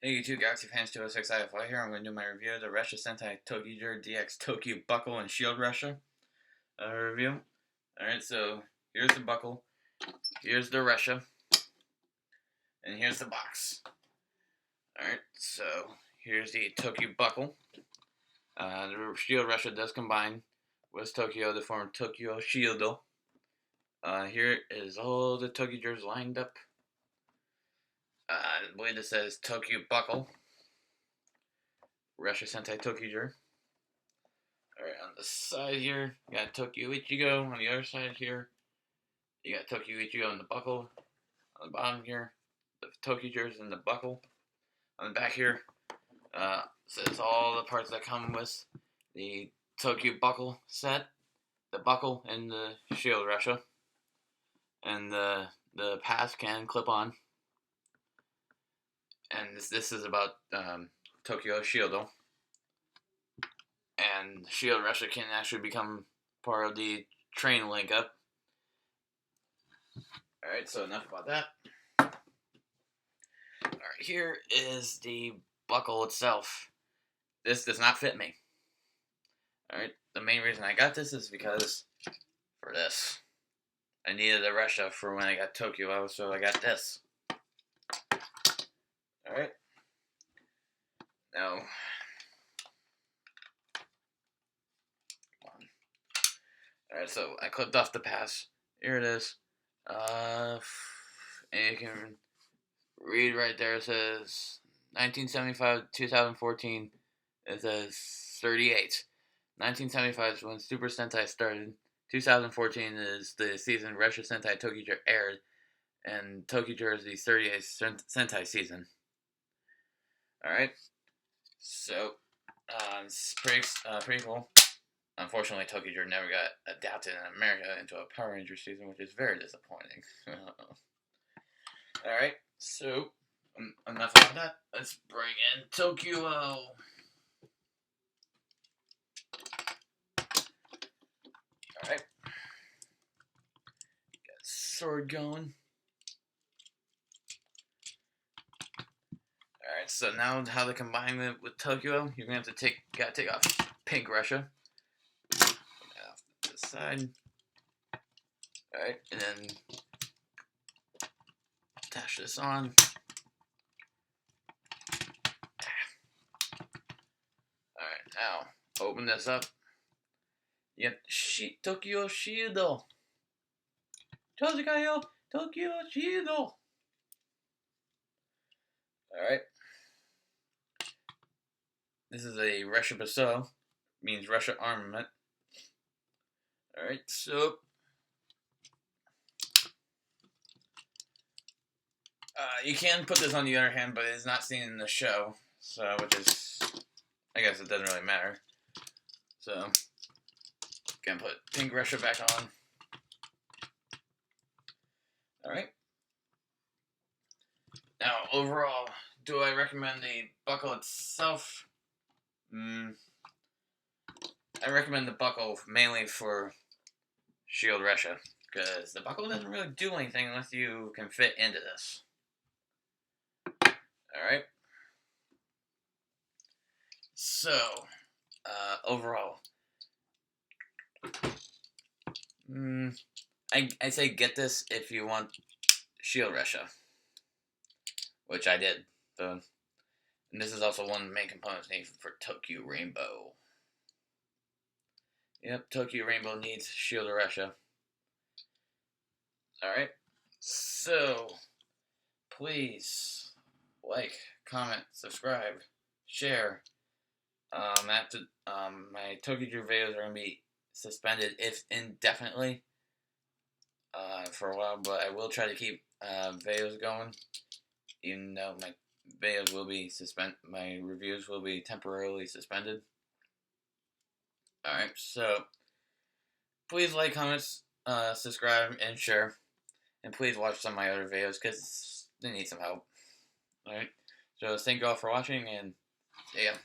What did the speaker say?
Hey YouTube, Galaxy Fans 206 IFY here. I'm going to do my review of the Ressha Sentai ToQger DX ToQ Buckle and Shield Ressha review. Alright, so here's the buckle, here's the Ressha, and here's the box. Alright, so here's the ToQ Buckle. The Shield Ressha does combine with Tokyo to form Tokyo Shieldo. Here is all the ToQgers lined up. I believe it says ToQ Buckle. Ressha Sentai ToQger. Alright, on the side here, you got ToQ Ichigo. On the other side here, you got ToQ Ichigo and the buckle. On the bottom here, the ToQgers and the buckle. On the back here, says all the parts that come with the ToQ Buckle set. The buckle and the Shield Ressha. And the pass can clip on. And this is about Tokyo Shieldo. And Shield Ressha can actually become part of the train link up. Alright, so enough about that. Alright, here is the buckle itself. This does not fit me. Alright, the main reason I got this is because for this. I needed a Ressha for when I got Tokyo, so I got this. Alright. Now, alright, so I clipped off the pass. Here it is. And you can read right there. It says 1975, 2014. It says 38. 1975 is when Super Sentai started. 2014 is the season Ressha Sentai ToQger aired. And ToQger is the 38th Sentai season. Alright. So, it's pretty cool. Unfortunately, ToQger never got adapted in America into a Power Ranger season, which is very disappointing. Alright, so, enough about that. Let's bring in ToQ. Alright. Got sword going. Alright, so now how to combine it with Tokyo, you're gonna have to take off pink Ressha. Off to the side. Alright, and then attach this on. Alright, now open this up. You have Tokyo Shieldo. Tozikayo Tokyo Shieldo. Alright. This is a Ressha Basso. Means Ressha armament. Alright, so you can put this on the other hand, but it's not seen in the show, so which is, I guess it doesn't really matter. So, gonna put pink Ressha back on. Alright. Now, overall, do I recommend the buckle itself? I recommend the buckle mainly for Shield Ressha, because the buckle doesn't really do anything unless you can fit into this. Alright. So, overall, I say get this if you want Shield Ressha, which I did. So, and this is also one of the main components needed for ToQ Rainbow. Yep, ToQ Rainbow needs Shield Ressha. Alright, so please like, comment, subscribe, share. My ToQger videos are going to be suspended if indefinitely for a while, but I will try to keep videos going, even though my videos will be my reviews will be temporarily suspended. Alright, so please like, comment, subscribe, and share. And please watch some of my other videos, because they need some help. Alright, so thank you all for watching, and see ya.